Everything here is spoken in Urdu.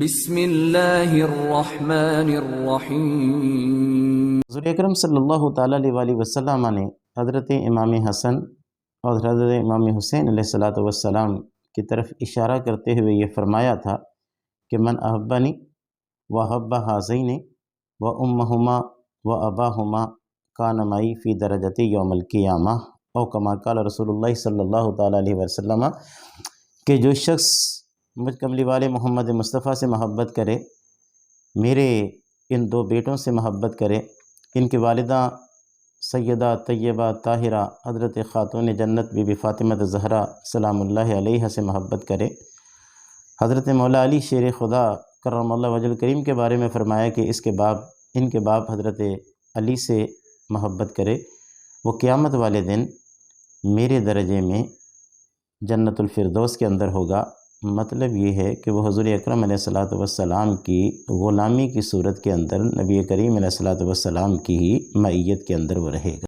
بسم اللہ الرحمن الرحیم۔ حضور اکرم صلی اللہ تعالیٰ علیہ وآلہ وسلم نے حضرت امام حسن اور حضرت امام حسین علیہ السلام کی طرف اشارہ کرتے ہوئے یہ فرمایا تھا کہ من احبنی و حب حاضین و امہما و اباہما کان معی فی درجت یوم القیامہ، او کما قال رسول اللہ صلی اللہ تعالیٰ علیہ وسلم، کہ جو شخص مجھ کملی والے محمد مصطفیٰ سے محبت کرے، میرے ان دو بیٹوں سے محبت کرے، ان کی والدہ سیدہ طیبہ طاہرہ حضرت خاتون جنت بی بی فاطمہ زہرا سلام اللہ علیہ سے محبت کرے، حضرت مولا علی شیر خدا کرم اللہ وجہ الکریم کے بارے میں فرمایا کہ ان کے باپ حضرت علی سے محبت کرے، وہ قیامت والے دن میرے درجے میں جنت الفردوس کے اندر ہوگا۔ مطلب یہ ہے کہ وہ حضور اکرم علیہ السلام کی غلامی کی صورت کے اندر نبی کریم علیہ السلام کی ہی معیت کے اندر وہ رہے گا۔